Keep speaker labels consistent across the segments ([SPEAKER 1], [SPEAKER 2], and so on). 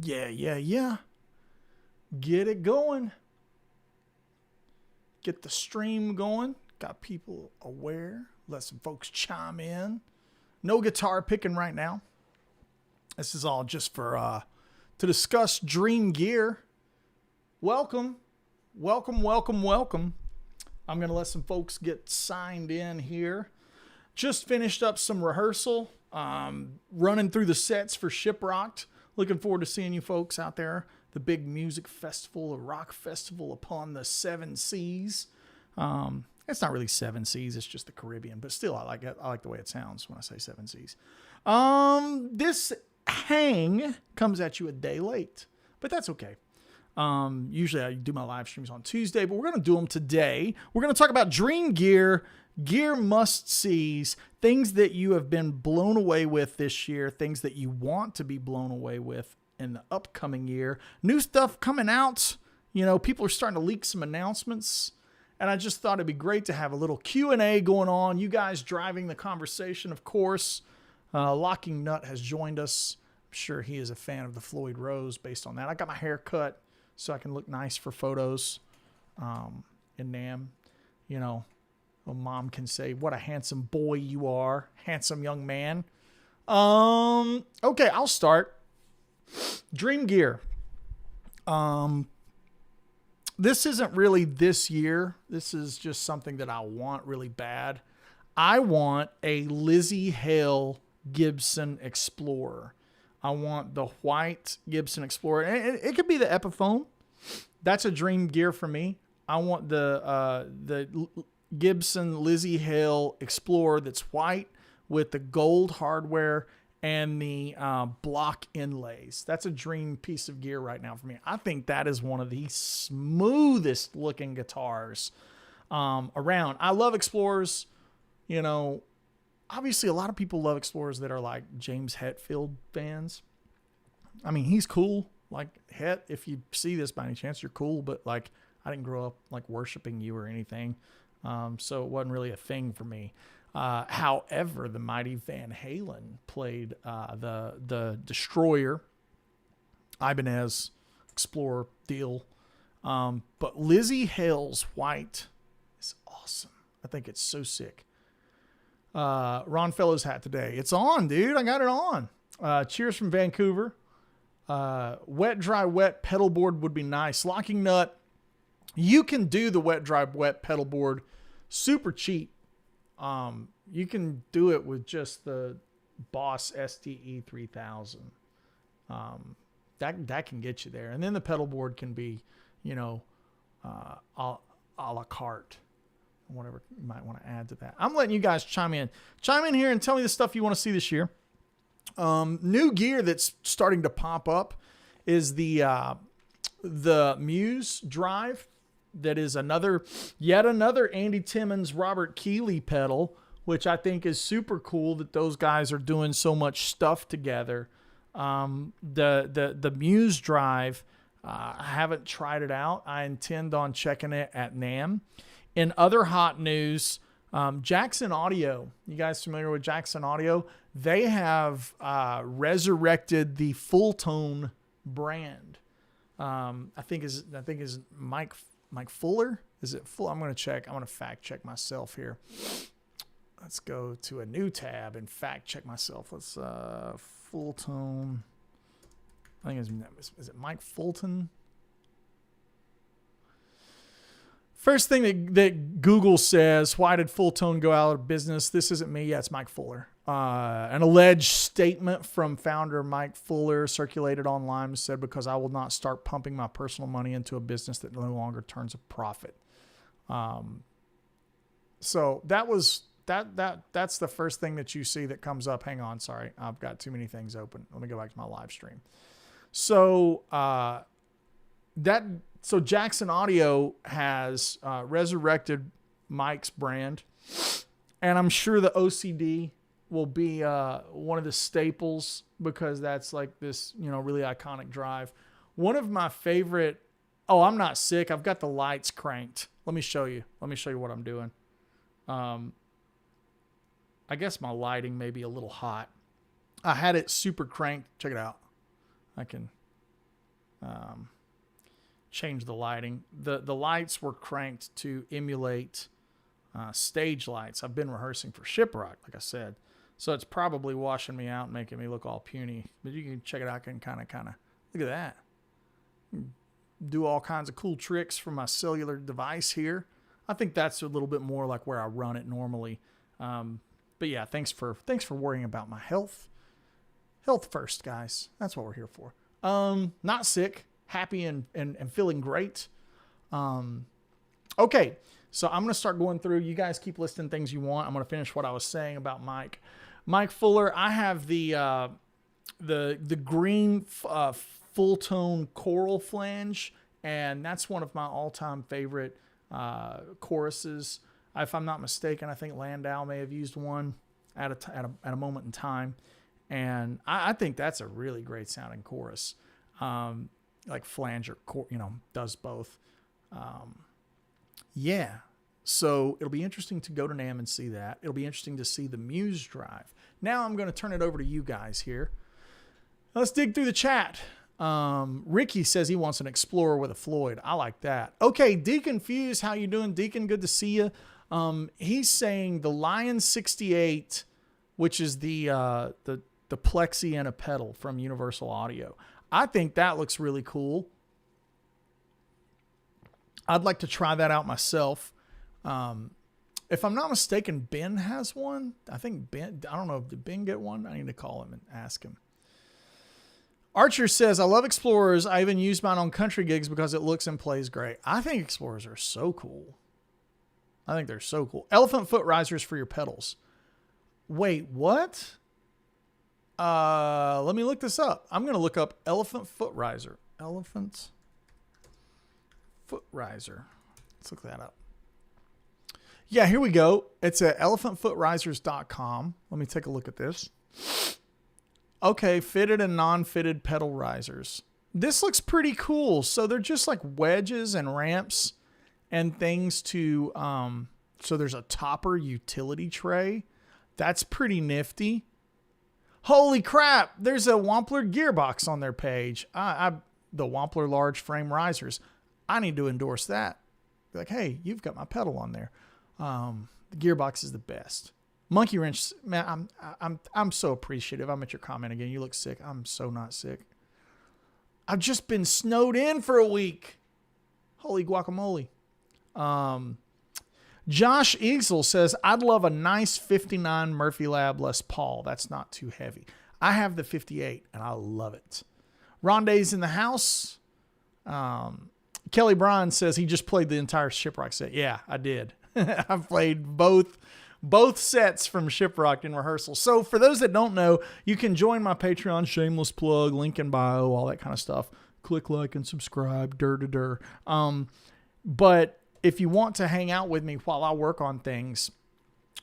[SPEAKER 1] Yeah. Get it going. Get the stream going. Got people aware. Let some folks chime in. No guitar picking right now. This is all just for to discuss dream gear. Welcome. I'm going to let some folks get signed in here. Just finished up some rehearsal. Running through the sets for Shiprock. Looking forward to seeing you folks out there. The big music festival, a rock festival upon the seven seas. It's not really seven seas, it's just the Caribbean, but still I like it. I like the way it sounds when I say seven seas. This hang comes at you a day late, but that's okay. Usually I do my live streams on Tuesday, but we're going to do them today. We're going to talk about dream gear, gear must-sees, things that you have been blown away with this year, things that you want to be blown away with in the upcoming year. New stuff coming out. You know, people are starting to leak some announcements, and I just thought it'd be great to have a little Q&A going on. You guys driving the conversation, of course. Locking Nut has joined us. I'm sure he is a fan of the Floyd Rose based on that. I got my hair cut so I can look nice for photos in NAMM. You know, well, Mom can say, what a handsome boy you are. Handsome young man. Okay, I'll start. Dream gear. This isn't really this year. This is just something that I want really bad. I want a Lizzie Hale Gibson Explorer. I want the white Gibson Explorer. And it could be the Epiphone. That's a dream gear for me. I want the Gibson Lizzie Hale Explorer that's white with the gold hardware and the block inlays. That's a dream piece of gear right now for me. I think that is one of the smoothest looking guitars around. I love Explorers. You know, obviously a lot of people love Explorers that are like James Hetfield fans. I mean, he's cool. Like, Het, if you see this by any chance, you're cool. But like, I didn't grow up like worshiping you or anything. So it wasn't really a thing for me. However, the mighty Van Halen played the Destroyer, Ibanez Explorer deal. But Lizzie Hale's white is awesome. I think it's so sick. Ron Fellows hat today. It's on, dude. I got it on. Cheers from Vancouver. Wet, dry, wet pedalboard would be nice. Locking Nut. You can do the wet, dry, wet pedalboard super cheap. You can do it with just the Boss STE 3000. That can get you there. And then the pedal board can be, you know, a la carte. Whatever you might want to add to that. I'm letting you guys chime in. Chime in here and tell me the stuff you want to see this year. New gear that's starting to pop up is the Muse Drive. That is yet another Andy Timmons, Robert Keeley pedal, which I think is super cool that those guys are doing so much stuff together. The Muse Drive, I haven't tried it out. I intend on checking it at NAMM. In other hot news, Jackson Audio. You guys familiar with Jackson Audio? They have resurrected the Fulltone brand. I think is Mike Fuller? Is it full? I'm going to check. I'm going to fact check myself here. Let's go to a new tab and fact check myself. Let's Fulltone. I think is it Mike Fulton? First thing that Google says, why did Fulltone go out of business? This isn't me. Yeah, it's Mike Fuller. An alleged statement from founder Mike Fuller circulated online said, because I will not start pumping my personal money into a business that no longer turns a profit. So that's the first thing that you see that comes up. Hang on. Sorry. I've got too many things open. Let me go back to my live stream. So, So Jackson Audio has resurrected Mike's brand, and I'm sure the OCD will be one of the staples because that's like this, you know, really iconic drive. One of my favorite. Oh, I'm not sick. I've got the lights cranked. Let me show you. Let me show you what I'm doing. I guess my lighting may be a little hot. I had it super cranked. Check it out. I can change the lighting. The lights were cranked to emulate stage lights. I've been rehearsing for Shiprock, like I said. So it's probably washing me out and making me look all puny. But you can check it out. I can kind of, look at that. Do all kinds of cool tricks from my cellular device here. I think that's a little bit more like where I run it normally. But yeah, thanks for worrying about my health. Health first, guys. That's what we're here for. Not sick, happy and feeling great. Okay, so I'm gonna start going through. You guys keep listing things you want. I'm gonna finish what I was saying about Mike Fuller. I have the green Fulltone coral flange, and that's one of my all-time favorite choruses. If I'm not mistaken, I think Landau may have used one at a moment in time, and I think that's a really great sounding chorus. Like flanger, does both. Yeah. So it'll be interesting to go to NAMM and see that. It'll be interesting to see the Muse drive. Now I'm going to turn it over to you guys here. Let's dig through the chat. Ricky says he wants an Explorer with a Floyd. I like that. Okay, Deacon Fuse, how you doing, Deacon? Good to see you. He's saying the Lion 68, which is the Plexi and a pedal from Universal Audio. I think that looks really cool. I'd like to try that out myself. If I'm not mistaken, Ben has one. I think Ben, I don't know, did Ben get one? I need to call him and ask him. Archer says, I love Explorers. I even use mine on country gigs because it looks and plays great. I think Explorers are so cool. I think they're so cool. Elephant foot risers for your pedals. Wait, what? Let me look this up. I'm going to look up elephant foot riser. Elephant foot riser. Let's look that up. Yeah, here we go. It's at elephantfootrisers.com. Let me take a look at this. Okay, fitted and non-fitted pedal risers. This looks pretty cool. So they're just like wedges and ramps and things to, so there's a topper utility tray. That's pretty nifty. Holy crap, there's a Wampler Gearbox on their page. The Wampler large frame risers. I need to endorse that. Be like, hey, you've got my pedal on there. The Gearbox is the best. Monkey Wrench, man, I'm so appreciative. I'm at your comment again. You look sick. I'm so not sick. I've just been snowed in for a week. Holy guacamole. Josh Eagsel says, I'd love a nice 59 Murphy Lab Les Paul. That's not too heavy. I have the 58 and I love it. Rondé's in the house. Kelly Bryan says he just played the entire Shiprock set. Yeah, I did. I've played both sets from Shiprock in rehearsal. So for those that don't know, you can join my Patreon, shameless plug, link in bio, all that kind of stuff. Click like and subscribe, But if you want to hang out with me while I work on things,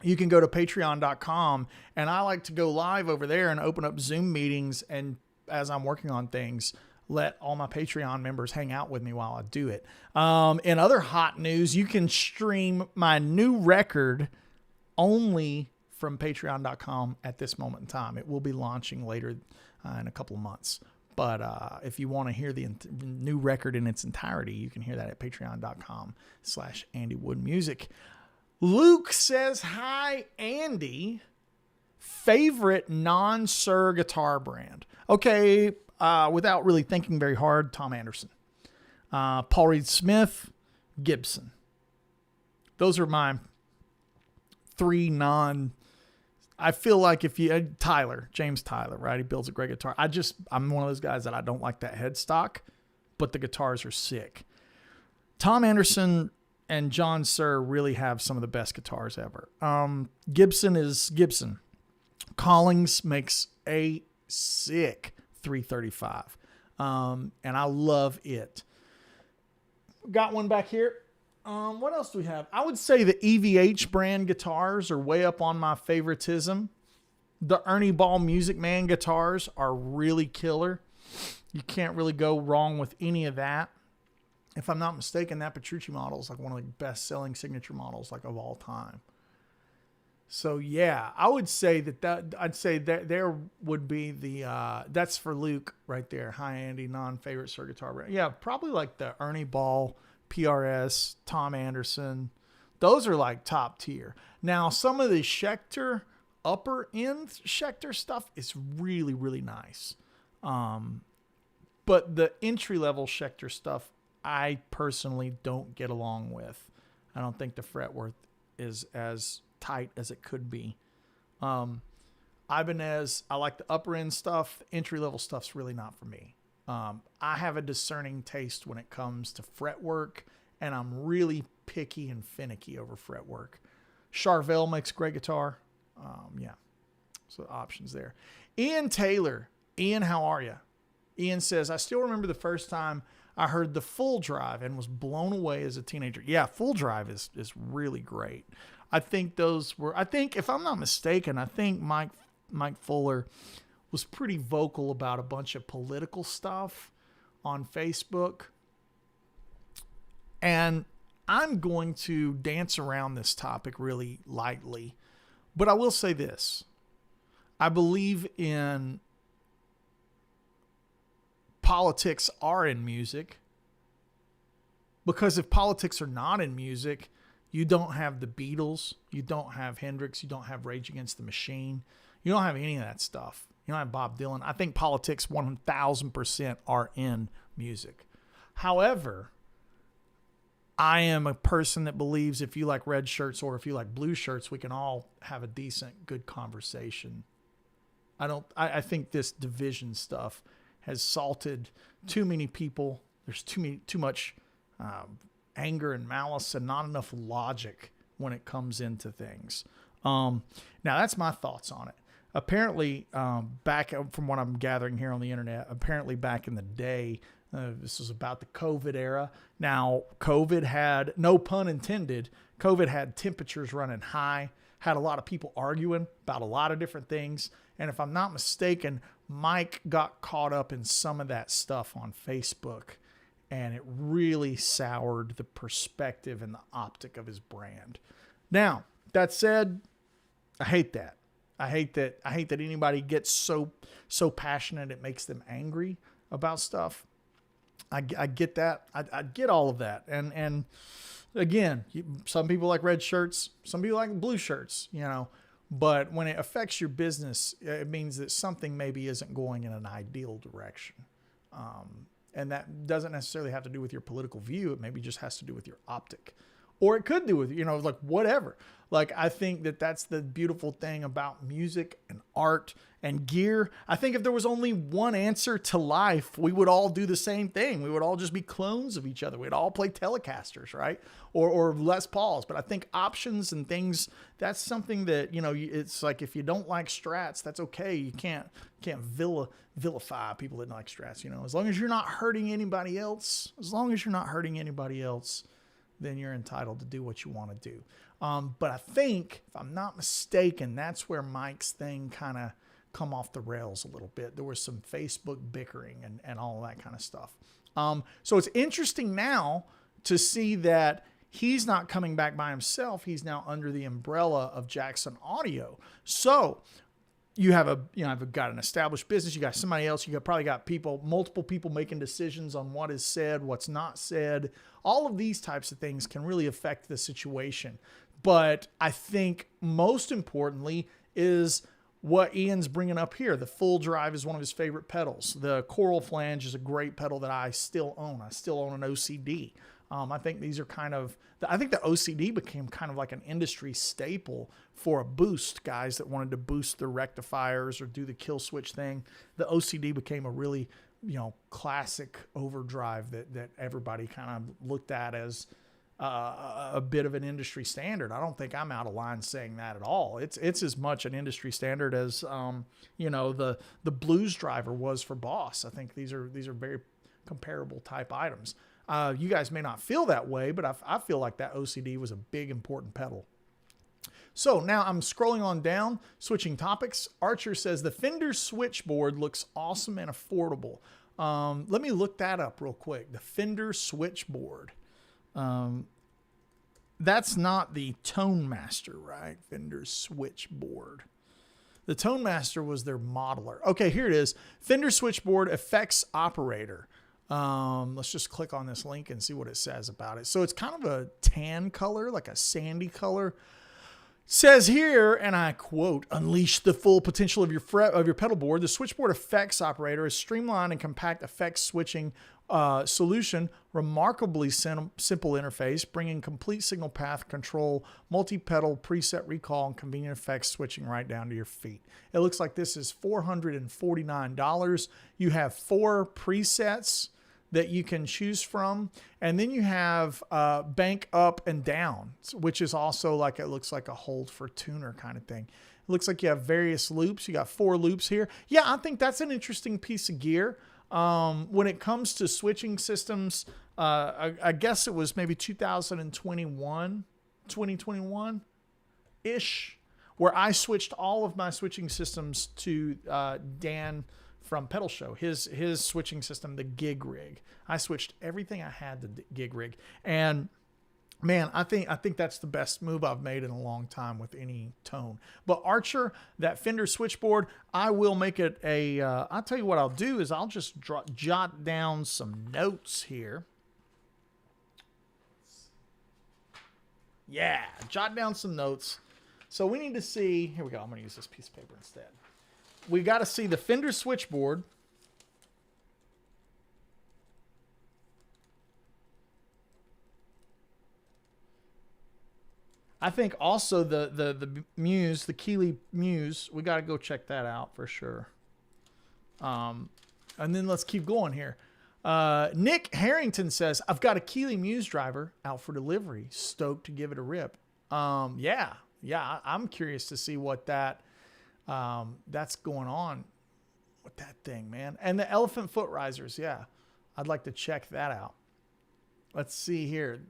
[SPEAKER 1] you can go to patreon.com, and I like to go live over there and open up Zoom meetings. And as I'm working on things, let all my Patreon members hang out with me while I do it. In other hot news, you can stream my new record only from patreon.com at this moment in time. It will be launching later in a couple of months. But if you want to hear the new record in its entirety, you can hear that at patreon.com/AndyWoodMusic. Luke says, hi, Andy. Favorite non-Sir guitar brand? Okay, without really thinking very hard, Tom Anderson. Paul Reed Smith, Gibson. Those are my three I feel like if you, James Tyler, right? He builds a great guitar. I'm one of those guys that I don't like that headstock, but the guitars are sick. Tom Anderson and John Suhr really have some of the best guitars ever. Gibson is Gibson. Collings makes a sick 335. And I love it. Got one back here. What else do we have? I would say the EVH brand guitars are way up on my favoritism. The Ernie Ball Music Man guitars are really killer. You can't really go wrong with any of that. If I'm not mistaken, that Petrucci model is like one of the best selling signature models like of all time. So yeah, I would say I'd say that there would be the that's for Luke right there. Hi Andy, non-favorite circuit guitar brand. Yeah, probably like the Ernie Ball, PRS, Tom Anderson. Those are like top tier. Now some of the Schecter upper end Schecter stuff is really, really nice. But the entry level Schecter stuff, I personally don't get along with. I don't think the fretwork is as tight as it could be. Ibanez, I like the upper end stuff. Entry level stuff's really not for me. I have a discerning taste when it comes to fretwork, and I'm really picky and finicky over fretwork. Charvel makes great guitar. Yeah, so options there. Ian Taylor. Ian, how are you? Ian says, I still remember the first time I heard the Full Drive and was blown away as a teenager. Yeah, Full Drive is really great. I think if I'm not mistaken, I think Mike Fuller was pretty vocal about a bunch of political stuff on Facebook. And I'm going to dance around this topic really lightly. But I will say this. I believe in politics are in music, because if politics are not in music, you don't have the Beatles, you don't have Hendrix, you don't have Rage Against the Machine, you don't have any of that stuff. You don't have Bob Dylan. I think politics 1000% are in music. However, I am a person that believes if you like red shirts or if you like blue shirts, we can all have a decent, good conversation. I think this division stuff has salted too many people. There's too much anger and malice and not enough logic when it comes into things. Now that's my thoughts on it. Apparently, back from what I'm gathering here on the internet, apparently back in the day, this was about the COVID era. Now, COVID had, no pun intended, COVID had temperatures running high, had a lot of people arguing about a lot of different things. And if I'm not mistaken, Mike got caught up in some of that stuff on Facebook, and it really soured the perspective and the optic of his brand. Now, that said, I hate that. I hate that anybody gets so passionate it makes them angry about stuff. I get that. I get all of that. And again, some people like red shirts, some people like blue shirts, you know. But when it affects your business, it means that something maybe isn't going in an ideal direction. And that doesn't necessarily have to do with your political view. It maybe just has to do with your optic. Or it could do with, you know, like whatever. Like, I think that that's the beautiful thing about music and art and gear. I think if there was only one answer to life, we would all do the same thing. We would all just be clones of each other. We'd all play Telecasters, right? Or Les Pauls. But I think options and things, that's something that, you know, it's like if you don't like Strats, that's okay. You can't vilify people that don't like Strats, you know. As long as you're not hurting anybody else, then you're entitled to do what you want to do. But I think, if I'm not mistaken, that's where Mike's thing kind of come off the rails a little bit. There was some Facebook bickering and all that kind of stuff. So it's interesting now to see that he's not coming back by himself. He's now under the umbrella of Jackson Audio. So you have got an established business. You got somebody else. Probably got multiple people making decisions on what is said, what's not said. All of these types of things can really affect the situation. But I think most importantly is what Ian's bringing up here. The Full Drive is one of his favorite pedals. The Coral Flange is a great pedal that I still own. I still own an OCD. I think these are I think the OCD became kind of like an industry staple for a boost, guys that wanted to boost their rectifiers or do the kill switch thing. The OCD became a really, you know, classic overdrive that everybody kind of looked at as a bit of an industry standard. I don't think I'm out of line saying that at all. It's as much an industry standard as, you know, the Blues Driver was for Boss. I think these are very comparable type items. You guys may not feel that way, but I feel like that OCD was a big, important pedal. So now I'm scrolling on down, switching topics. Archer says the Fender switchboard looks awesome and affordable. Let me look that up real quick. The Fender switchboard. that's not the Tone Master, right? Fender switchboard. The Tone Master was their modeler. Okay, here it is. Fender switchboard effects operator. Let's just click on this link and see what it says about it. So it's kind of a tan color, like a sandy color. Says here, and I quote, "Unleash the full potential of your pedalboard. The switchboard effects operator is streamlined and compact effects switching solution, remarkably simple interface, bringing complete signal path control, multi-pedal preset recall, and convenient effects switching right down to your feet." It looks like this is $449. You have 4 presets that you can choose from, and then you have bank up and down, which is also like, it looks like a hold for tuner kind of thing. It looks like you have various loops. You got 4 loops here. Yeah, I think that's an interesting piece of gear. When it comes to switching systems, I guess it was maybe 2021-ish, where I switched all of my switching systems to Dan from Pedal Show, his switching system, the Gig Rig. I switched everything I had to the Gig Rig, and man, I think that's the best move I've made in a long time with any tone. But Archer, that Fender switchboard, I will make it a. I'll tell you what I'll do is I'll just jot down some notes here. Yeah, jot down some notes. So we need to see. Here we go. I'm going to use this piece of paper instead. We got to see the Fender switchboard. I think also the Muse, the Keeley Muse, we got to go check that out for sure. And then let's keep going here. Nick Harrington says, "I've got a Keeley Muse driver out for delivery. Stoked to give it a rip." Yeah, I'm curious to see what that's going on with that thing, man. And the elephant foot risers, yeah, I'd like to check that out. Let's see here.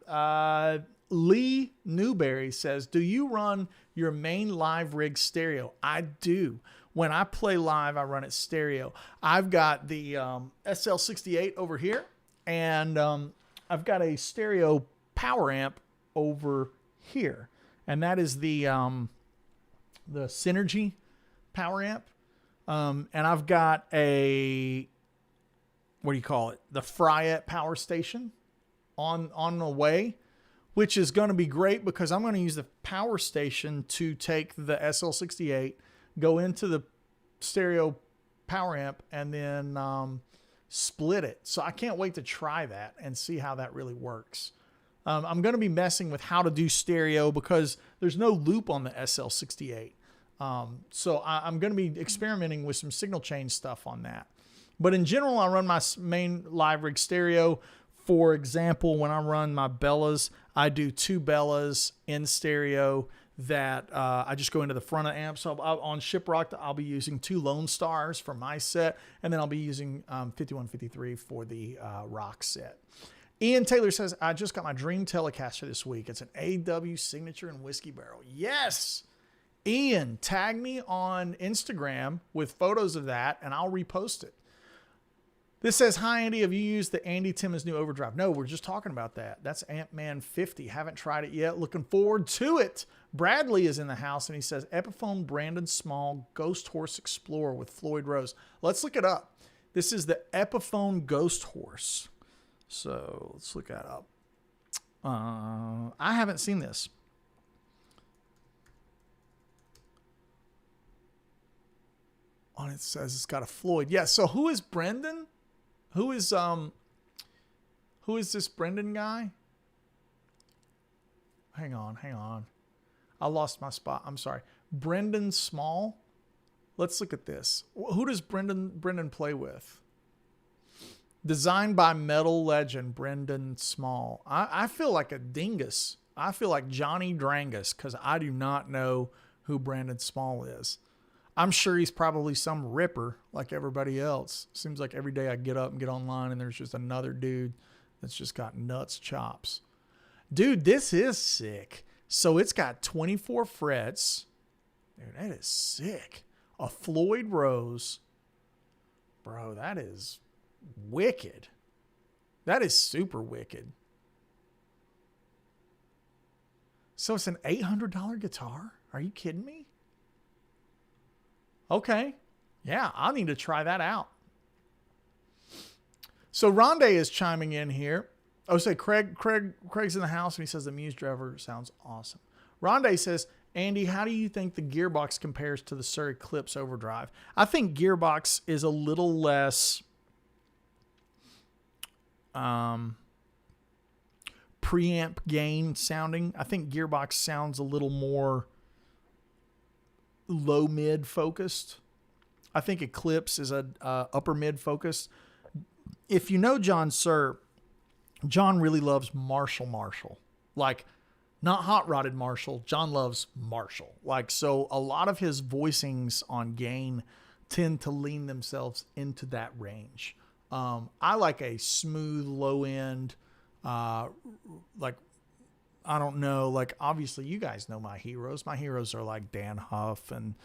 [SPEAKER 1] Lee Newberry says, "Do you run your main live rig stereo?" I do. When I play live, I run it stereo. I've got the SL68 over here, and I've got a stereo power amp over here, and that is the Synergy power amp. And I've got a, what do you call it? The Fryette power station on the way, which is going to be great because I'm going to use the power station to take the SL68, go into the stereo power amp, and then split it. So I can't wait to try that and see how that really works. I'm going to be messing with how to do stereo because there's no loop on the SL68. So I'm going to be experimenting with some signal change stuff on that. But in general, I run my main live rig stereo. For example, when I run my Bellas, I do 2 Bellas in stereo that I just go into the front of the amp. So on Shiprock, I'll be using 2 Lone Stars for my set, and then I'll be using 5153 for the rock set. Ian Taylor says, "I just got my dream Telecaster this week. It's an AW Signature and Whiskey Barrel." Yes! Ian, tag me on Instagram with photos of that, and I'll repost it. This says, "Hi, Andy. Have you used the Andy Timmons new overdrive?" No, we're just talking about that. That's Ant-Man 50. Haven't tried it yet. Looking forward to it. Bradley is in the house, and he says, "Epiphone Brandon Small Ghost Horse Explorer with Floyd Rose." Let's look it up. This is the Epiphone Ghost Horse. So let's look that up. I haven't seen this. On it says it's got a Floyd. Yeah, so who is Brendan? Who is this Brendan guy? Hang on. I lost my spot. I'm sorry. Brendan Small. Let's look at this. Who does Brendan play with? Designed by metal legend Brendan Small. I feel like a dingus. I feel like Johnny Drangus because I do not know who Brendan Small is. I'm sure he's probably some ripper like everybody else. Seems like every day I get up and get online and there's just another dude that's just got nuts chops. Dude, this is sick. So it's got 24 frets. Dude, that is sick. A Floyd Rose. Bro, that is wicked. That is super wicked. So it's an $800 guitar? Are you kidding me? Okay. Yeah, I need to try that out. So Rondé is chiming in here. Oh, say Craig's in the house and he says the Muse driver sounds awesome. Rondé says, Andy, how do you think the Gearbox compares to the Sir Eclipse Overdrive? I think Gearbox is a little less preamp gain sounding. I think Gearbox sounds a little more low mid focused. I think Eclipse is a upper mid focused. If you know John Sir, John really loves Marshall. Like, not hot rodded Marshall. John loves Marshall. Like, so a lot of his voicings on gain tend to lean themselves into that range. I like a smooth low end, like, I don't know, like, obviously you guys know my heroes. My heroes are like Dan Huff and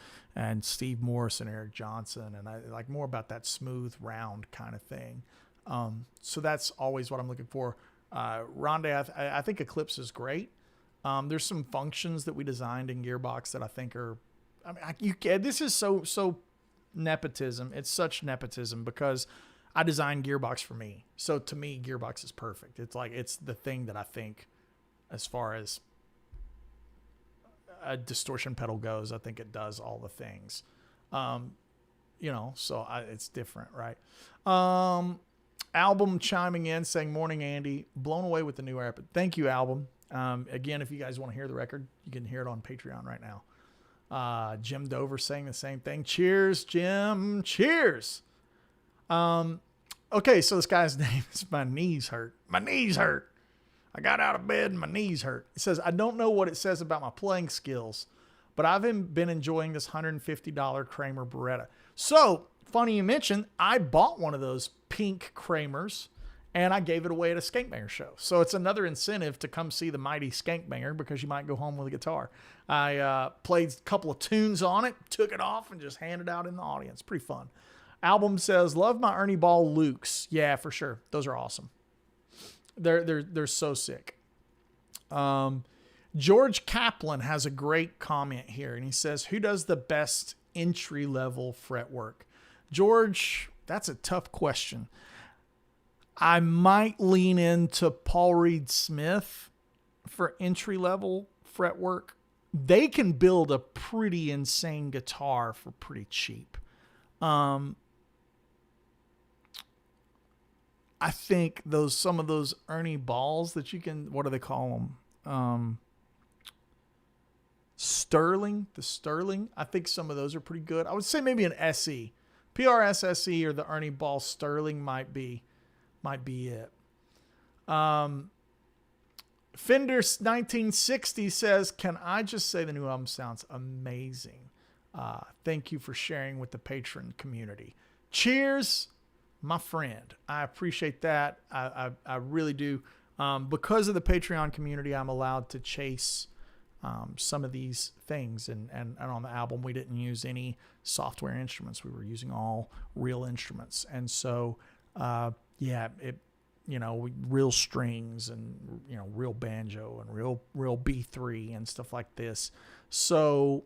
[SPEAKER 1] Steve Morse and Eric Johnson. And I like more about that smooth round kind of thing. So that's always what I'm looking for. Rondé, I think Eclipse is great. There's some functions that we designed in Gearbox that I think are, I mean, this is so nepotism. It's such nepotism because I designed Gearbox for me. So to me, Gearbox is perfect. It's like, it's the thing that I think as far as a distortion pedal goes, I think it does all the things. You know, so it's different, right? Album chiming in saying, morning, Andy, blown away with the new Rapid. Thank you, Album. Again, if you guys want to hear the record, you can hear it on Patreon right now. Jim Dover saying the same thing. Cheers, Jim. Cheers. Okay, so this guy's name is My Knees Hurt. My knees hurt. I got out of bed and my knees hurt. It says, I don't know what it says about my playing skills, but I've been enjoying this $150 Kramer Beretta. So, funny you mentioned, I bought one of those pink Kramers and I gave it away at a Skankbanger show. So it's another incentive to come see the mighty Skankbanger because you might go home with a guitar. I played a couple of tunes on it, took it off, and just handed it out in the audience. Pretty fun. Album says, love my Ernie Ball Lukes. Yeah, for sure. Those are awesome. They're so sick. George Kaplan has a great comment here, and he says, who does the best entry-level fretwork? George, that's a tough question. I might lean into Paul Reed Smith for entry-level fretwork. They can build a pretty insane guitar for pretty cheap. I think some of those Ernie Balls that you can, what do they call them? Sterling, the Sterling. I think some of those are pretty good. I would say maybe an SE, PRS SE, or the Ernie Ball Sterling might be it. Fender 1960 says, can I just say the new album sounds amazing? Thank you for sharing with the patron community. Cheers, my friend. I appreciate that. I really do. Because of the Patreon community, I'm allowed to chase some of these things. And on the album, we didn't use any software instruments. We were using all real instruments. And so, real strings and, real banjo and real B3 and stuff like this. So,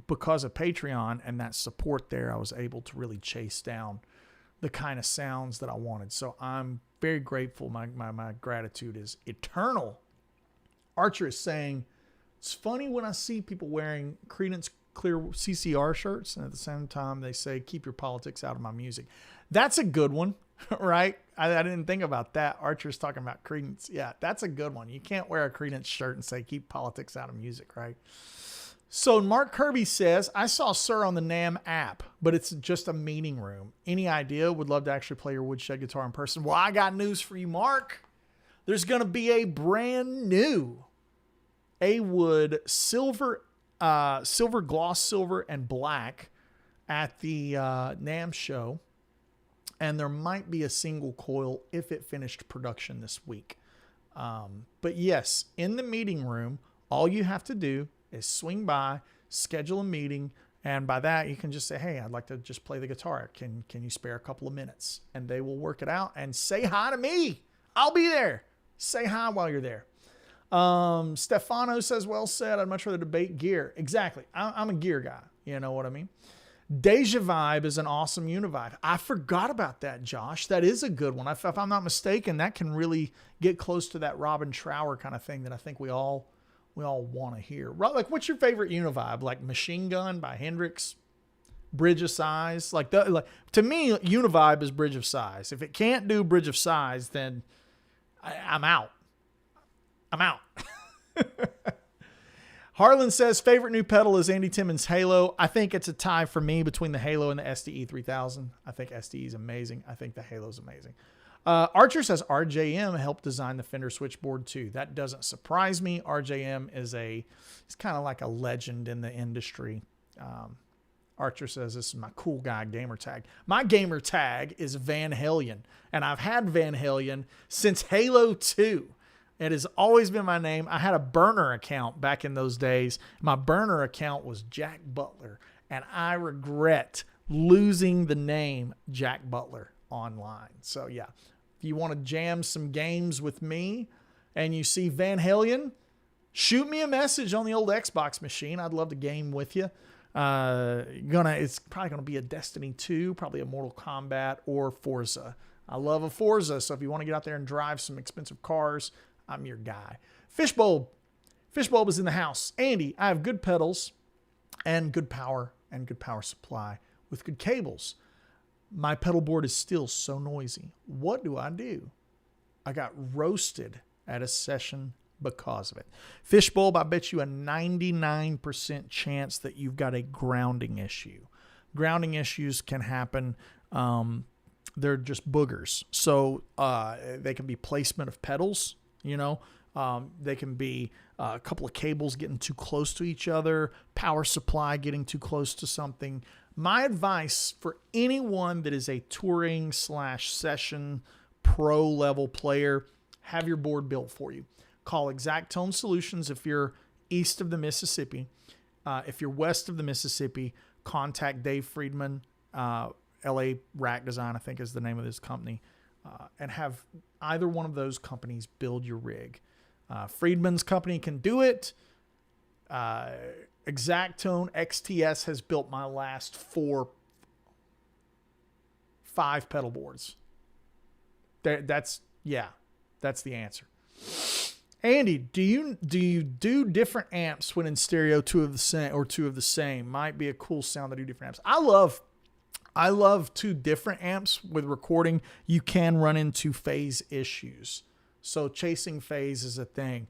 [SPEAKER 1] because of Patreon and that support there, I was able to really chase down the kind of sounds that I wanted. So I'm very grateful. My gratitude is eternal. Archer is saying, it's funny when I see people wearing Creedence Clear CCR shirts, and at the same time they say, keep your politics out of my music. That's a good one, right? I didn't think about that. Archer's talking about Creedence. Yeah, that's a good one. You can't wear a Creedence shirt and say, keep politics out of music, right? So Mark Kirby says, I saw Sir on the NAMM app, but it's just a meeting room. Any idea? Would love to actually play your Woodshed guitar in person. Well, I got news for you, Mark. There's going to be a brand new A-Wood silver, gloss silver, and black at the NAMM show. And there might be a single coil if it finished production this week. But yes, in the meeting room, all you have to do is swing by, schedule a meeting, and by that you can just say, hey, I'd like to just play the guitar. Can you spare a couple of minutes? And they will work it out and say hi to me. I'll be there. Say hi while you're there. Stefano says, well said. I'd much rather debate gear. Exactly. I'm a gear guy. You know what I mean? Deja Vibe is an awesome univibe. I forgot about that, Josh. That is a good one. If I'm not mistaken, that can really get close to that Robin Trower kind of thing that I think we all want to hear. Like, what's your favorite univibe? Like Machine Gun by Hendrix, Bridge of Sighs. Like to me, univibe is Bridge of Sighs. If it can't do Bridge of Sighs, then I'm out. I'm out. Harlan says, favorite new pedal is Andy Timmons' Halo. I think it's a tie for me between the Halo and the SDE 3000. I think SDE is amazing. I think the Halo's amazing. Archer says RJM helped design the Fender switchboard too. That doesn't surprise me. RJM is it's kind of like a legend in the industry. Archer says, this is my cool guy gamer tag. My gamer tag is Van Halen, and I've had Van Halen since Halo 2. It has always been my name. I had a burner account back in those days. My burner account was Jack Butler, and I regret losing the name Jack Butler online. So yeah, if you want to jam some games with me and you see Van Halen, shoot me a message on the old Xbox machine. I'd love to game with you. It's probably gonna be a Destiny 2, probably a Mortal Kombat or Forza. I love a Forza, so if you want to get out there and drive some expensive cars, I'm your guy. Fishbulb is in the house. Andy, I have good pedals and good power supply with good cables. My pedal board is still so noisy. What do I do? I got roasted at a session because of it. Fishbulb, I bet you a 99% chance that you've got a grounding issue. Grounding issues can happen. They're just boogers. So they can be placement of pedals. They can be a couple of cables getting too close to each other, power supply getting too close to something. My advice for anyone that is a touring / session pro level player, have your board built for you. Call Exact Tone Solutions if you're east of the Mississippi. If you're west of the Mississippi, contact Dave Friedman, LA Rack Design, I think is the name of this company. And have either one of those companies build your rig. Friedman's company can do it. Exact Tone XTS has built my last 5 pedal boards. That's the answer. Andy, do you do different amps when in stereo, two of the same? Might be a cool sound to do different amps. I love 2 different amps. With recording, you can run into phase issues. So chasing phase is a thing.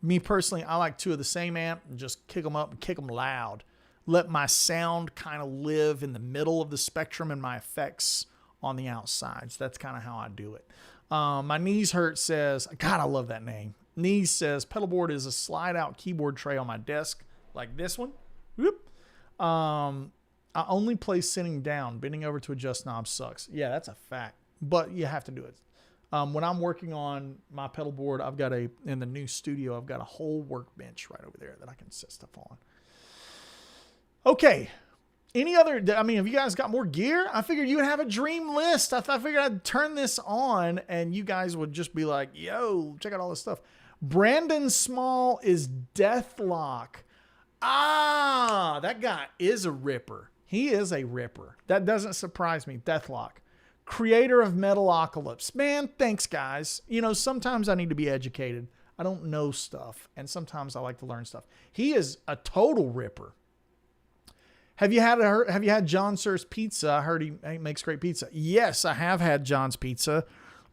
[SPEAKER 1] Me personally, I like 2 of the same amp and just kick them up and kick them loud. Let my sound kind of live in the middle of the spectrum and my effects on the outsides. That's kind of how I do it. My Knees Hurt says, God, I love that name. Knees says, pedalboard is a slide out keyboard tray on my desk like this one. Whoop. I only play sitting down. Bending over to adjust knobs sucks. Yeah, that's a fact. But you have to do it. When I'm working on my pedal board, in the new studio, I've got a whole workbench right over there that I can set stuff on. Okay. Have you guys got more gear? I figured you would have a dream list. I figured I'd turn this on and you guys would just be like, yo, check out all this stuff. Brandon Small is Deathlock. Ah, that guy is a ripper. He is a ripper. That doesn't surprise me. Deathlock. Creator of Metalocalypse. Man, thanks, guys. Sometimes I need to be educated. I don't know stuff, and sometimes I like to learn stuff. He is a total ripper. Have you had John Sir's Pizza? I heard he makes great pizza. Yes, I have had John's Pizza.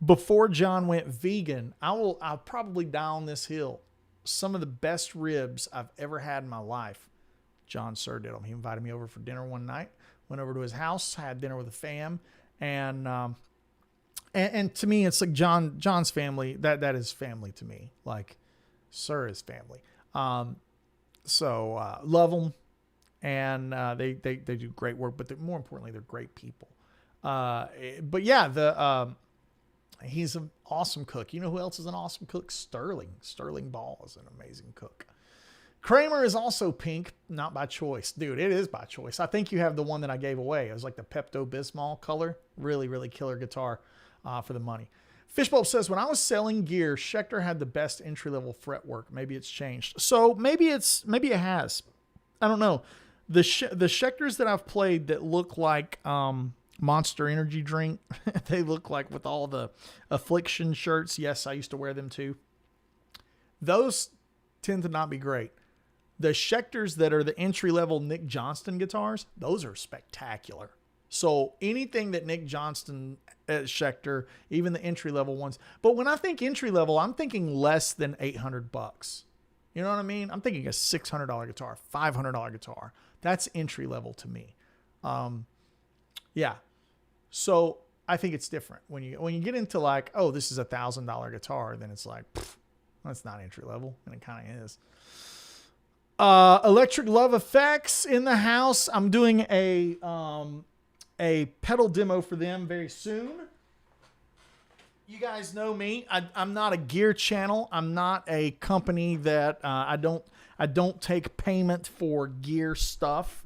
[SPEAKER 1] Before John went vegan, I'll probably die on this hill. Some of the best ribs I've ever had in my life, John Sir did them. He invited me over for dinner one night. Went over to his house, had dinner with the fam, and to me, it's like John's family. That is family to me. Like Sir is family. So love them. And they do great work, but more importantly, they're great people. But yeah, he's an awesome cook. You know who else is an awesome cook? Sterling. Sterling Ball is an amazing cook. Kramer is also pink, not by choice. Dude, it is by choice. I think you have the one that I gave away. It was like the Pepto-Bismol color. Really, really killer guitar for the money. Fishbowl says, when I was selling gear, Schecter had the best entry-level fretwork. Maybe it's changed. So maybe it has. I don't know. The Schecters that I've played that look like Monster Energy drink, they look like with all the Affliction shirts. Yes, I used to wear them too. Those tend to not be great. The Schecters that are the entry-level Nick Johnston guitars, those are spectacular. So anything that Nick Johnston at Schecter, even the entry-level ones. But when I think entry-level, I'm thinking less than $800. You know what I mean? I'm thinking a $600 guitar, $500 guitar. That's entry-level to me. Yeah. So I think it's different. When you get into like, oh, this is $1,000 guitar, then it's like, that's not entry-level. And it kind of is. Electric Love Effects in the house. I'm doing a pedal demo for them very soon. You guys know me. I'm not a gear channel. I'm not a company that I don't take payment for gear stuff.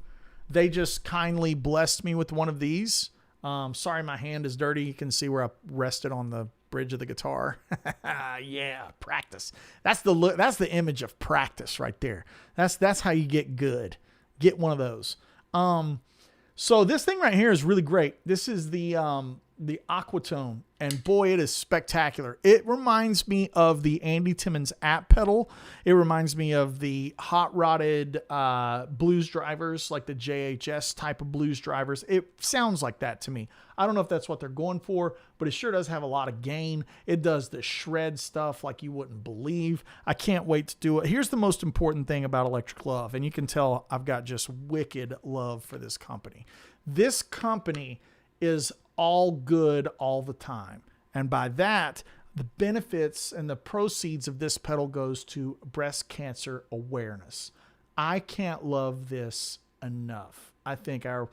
[SPEAKER 1] They just kindly blessed me with one of these. Sorry, my hand is dirty. You can see where I rested on the bridge of the guitar. Yeah, practice. That's the look. That's the image of practice right there. That's how you get good. Get one of those. So this thing right here is really great. This is the Aquatone, and boy, it is spectacular. It reminds me of the Andy Timmons app pedal. It reminds me of the hot rodded blues drivers, like the JHS type of blues drivers. It sounds like that to me. I don't know if that's what they're going for, but it sure does have a lot of gain. It does the shred stuff like you wouldn't believe. I can't wait to do it. Here's the most important thing about Electric Love, and you can tell I've got just wicked love for this company. This company is all good all the time. And by that, the benefits and the proceeds of this pedal goes to breast cancer awareness. I can't love this enough. I think our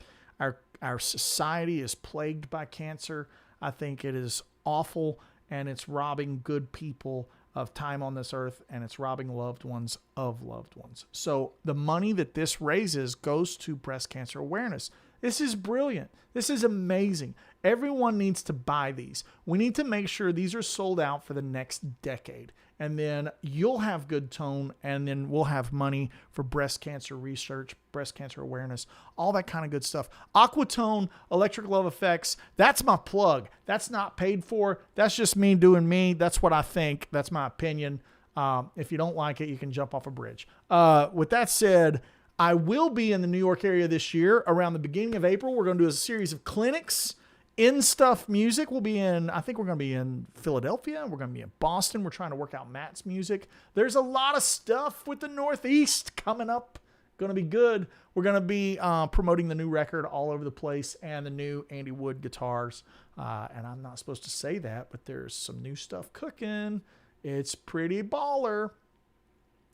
[SPEAKER 1] society is plagued by cancer. I think it is awful, and it's robbing good people of time on this earth, and it's robbing loved ones of loved ones. So the money that this raises goes to breast cancer awareness. This is brilliant. This is amazing. Everyone needs to buy these. We need to make sure these are sold out for the next decade. And then you'll have good tone, and then we'll have money for breast cancer research, breast cancer awareness, all that kind of good stuff. Aquatone, Electric Love Effects, that's my plug. That's not paid for. That's just me doing me. That's what I think. That's my opinion. If you don't like it, you can jump off a bridge. With that said, I will be in the New York area this year. Around the beginning of April, we're going to do a series of clinics. In Stuff Music will be in, I think we're going to be in Philadelphia. We're going to be in Boston. We're trying to work out Matt's music. There's a lot of stuff with the Northeast coming up. Going to be good. We're going to be promoting the new record all over the place and the new Andy Wood guitars. And I'm not supposed to say that, but there's some new stuff cooking. It's pretty baller.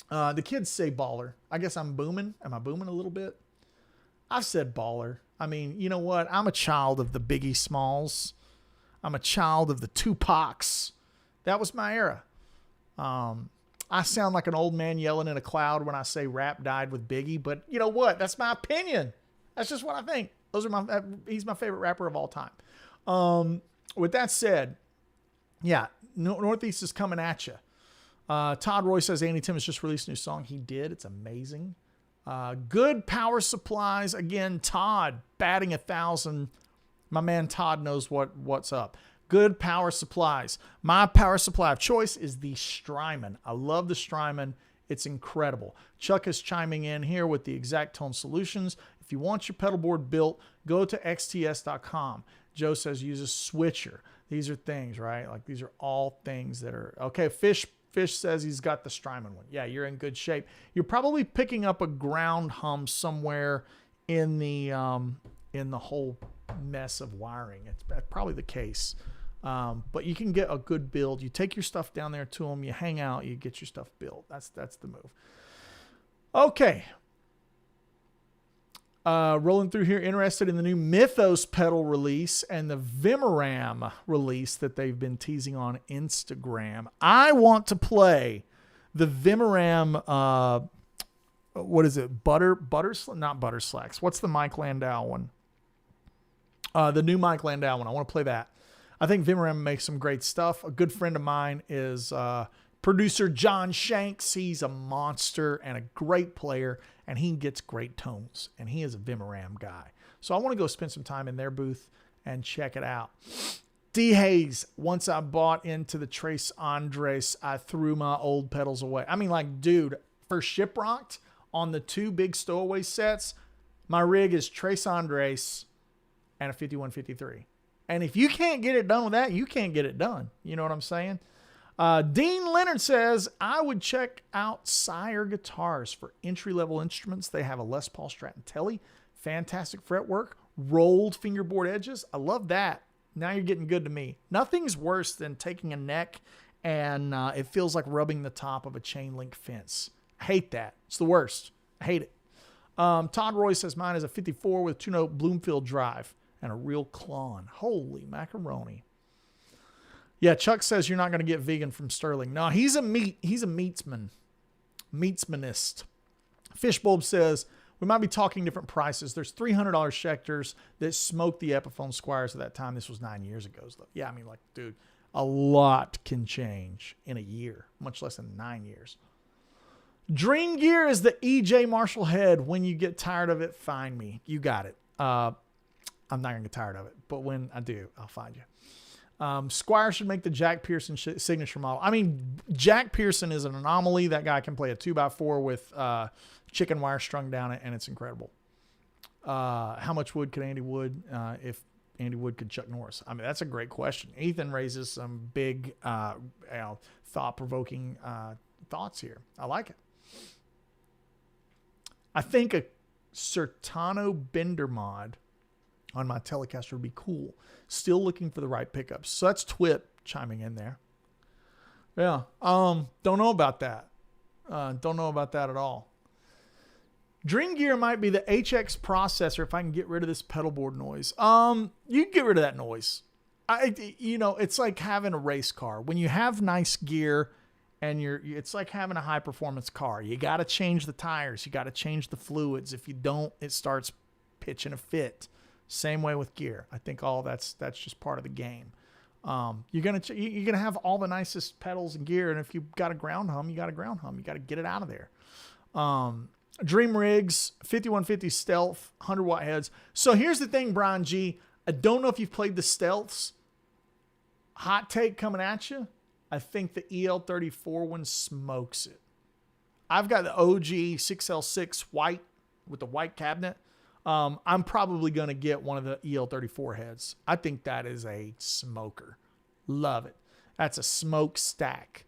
[SPEAKER 1] The kids say baller. I guess I'm booming. Am I booming a little bit? I've said baller. I mean, you know what? I'm a child of the Biggie Smalls. I'm a child of the Tupacs. That was my era. I sound like an old man yelling in a cloud when I say rap died with Biggie, but you know what? That's my opinion. That's just what I think. He's my favorite rapper of all time. With that said, yeah, Northeast is coming at you. Todd Roy says Andy Timmons just released a new song. He did. It's amazing. Good power supplies. Again, Todd batting 1,000. My man Todd knows what's up. Good power supplies. My power supply of choice is the Strymon. I love the Strymon. It's incredible. Chuck is chiming in here with the Exact Tone Solutions. If you want your pedalboard built, go to xts.com. Joe says use a switcher. These are things, right? Like these are all things that are okay. Fish says he's got the Strymon one. Yeah, you're in good shape. You're probably picking up a ground hum somewhere in the whole mess of wiring. It's probably the case. But you can get a good build. You take your stuff down there to them. You hang out. You get your stuff built. That's the move. Okay. Rolling through here, interested in the new Mythos pedal release and the Vimaram release that they've been teasing on Instagram. I want to play the Vimaram, what is it? Not Butter Slacks. What's the Mike Landau one? The new Mike Landau one. I want to play that. I think Vimram makes some great stuff. A good friend of mine is producer John Shanks. He's a monster and a great player, and he gets great tones, and he is a Vimram guy. So I want to go spend some time in their booth and check it out. D. Hayes, once I bought into the Trace Andres, I threw my old pedals away. I mean, like, dude, for Shiprock on the 2 big stowaway sets, my rig is Trace Andres and a 5153. And if you can't get it done with that, you can't get it done. You know what I'm saying? Dean Leonard says, I would check out Sire Guitars for entry-level instruments. They have a Les Paul Strat and Telly. Fantastic fretwork. Rolled fingerboard edges. I love that. Now you're getting good to me. Nothing's worse than taking a neck and it feels like rubbing the top of a chain link fence. I hate that. It's the worst. I hate it. Todd Roy says mine is a 54 with 2-note Bloomfield drive and a real Klon. Holy macaroni. Yeah, Chuck says you're not going to get vegan from Sterling. No, he's a meatsman. Meatsmanist. Fishbulb says we might be talking different prices. There's $300 Schecters that smoked the Epiphone Squires at that time. This was 9 years ago. So yeah, I mean, like, dude, a lot can change in a year, much less than 9 years. Dream Gear is the EJ Marshall head. When you get tired of it, find me. You got it. I'm not going to get tired of it, but when I do, I'll find you. Squire should make the Jack Pearson signature model. I mean, Jack Pearson is an anomaly. That guy can play a 2x4 with chicken wire strung down it, and it's incredible. How much wood could Andy Wood if Andy Wood could Chuck Norris? I mean, that's a great question. Ethan raises some big, thought-provoking thoughts here. I like it. I think a Sertano Bender mod on my Telecaster would be cool. Still looking for the right pickups. So that's Twip chiming in there. Yeah. Don't know about that. Don't know about that at all. Dream Gear might be the HX processor if I can get rid of this pedalboard noise. You can get rid of that noise. It's like having a race car. When you have nice gear and it's like having a high performance car. You got to change the tires. You got to change the fluids. If you don't, it starts pitching a fit. Same way with gear. I think all that's just part of the game. You're gonna have all the nicest pedals and gear, and if you got a ground hum, you got a ground hum. You got to get it out of there. Dream Rigs, 5150 Stealth, 100-watt heads. So here's the thing, Brian G. I don't know if you've played the Stealths. Hot take coming at you. I think the EL34 one smokes it. I've got the OG 6L6 white with the white cabinet. I'm probably going to get one of the EL34 heads. I think that is a smoker. Love it. That's a smoke stack.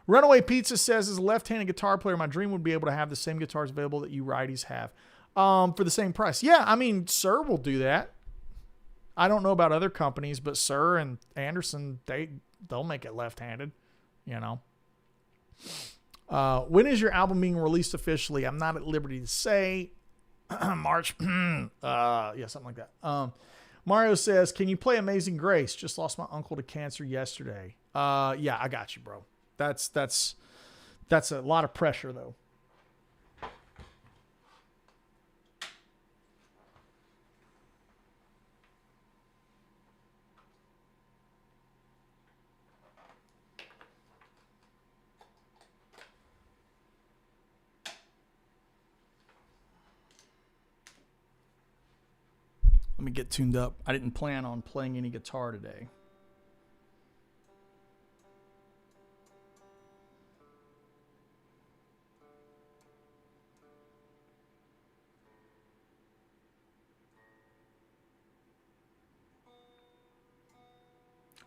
[SPEAKER 1] Runaway Pizza says, as a left-handed guitar player, my dream would be able to have the same guitars available that you righties have for the same price. Yeah, I mean, Sir will do that. I don't know about other companies, but Sir and Anderson, they'll make it left-handed, you know. When is your album being released officially? I'm not at liberty to say. March. Yeah, something like that. Mario says, can you play Amazing Grace? Just lost my uncle to cancer yesterday. Yeah, I got you, bro. That's a lot of pressure, though. Let me get tuned up. I didn't plan on playing any guitar today.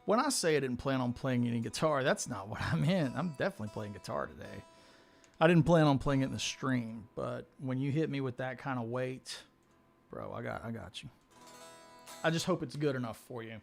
[SPEAKER 1] When I say I didn't plan on playing any guitar, that's not what I meant. I'm definitely playing guitar today. I didn't plan on playing it in the stream, but when you hit me with that kind of weight, bro, I got you. I just hope it's good enough for you.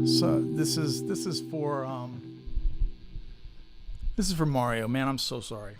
[SPEAKER 1] So this is for This is for Mario. Man, I'm so sorry.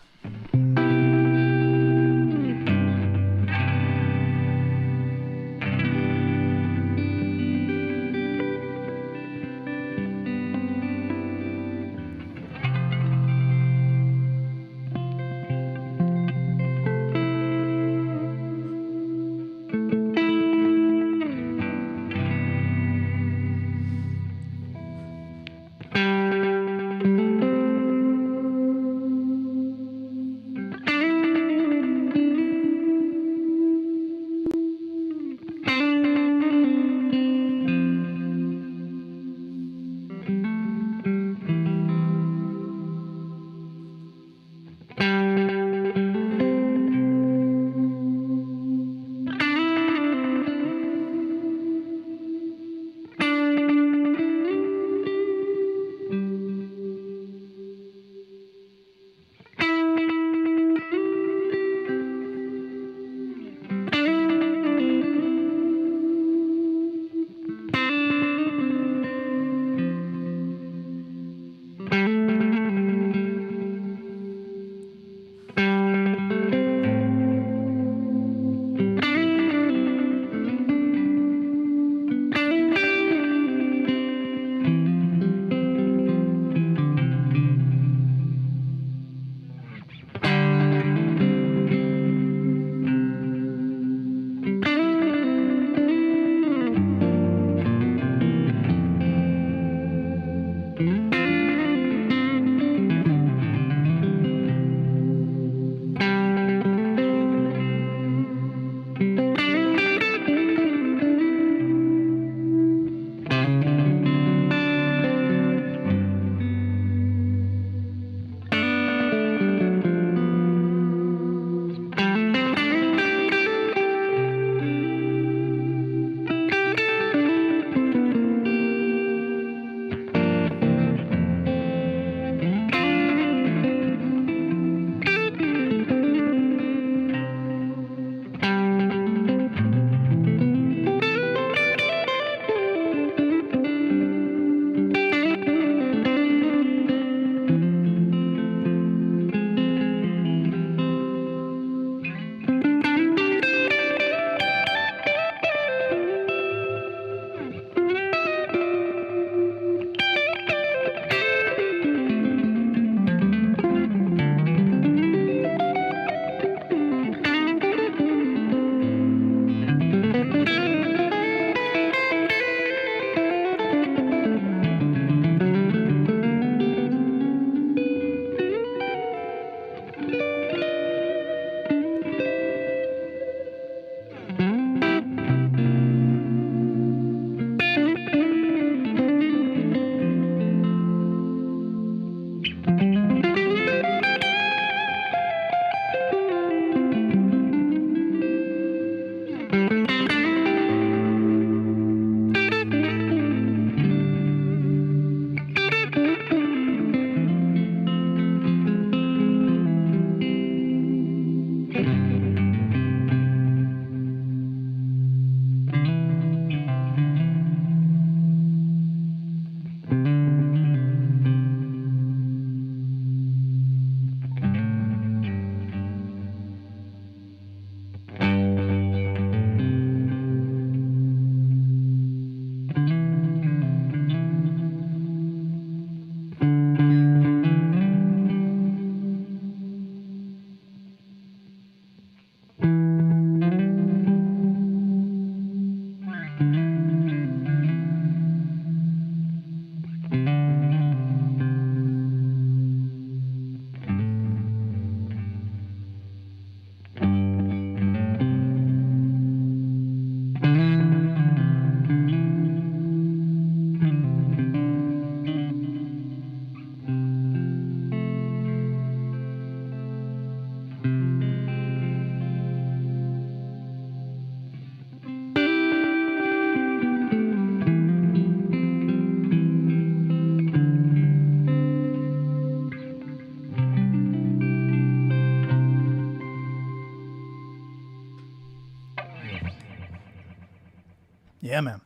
[SPEAKER 1] Yeah, man.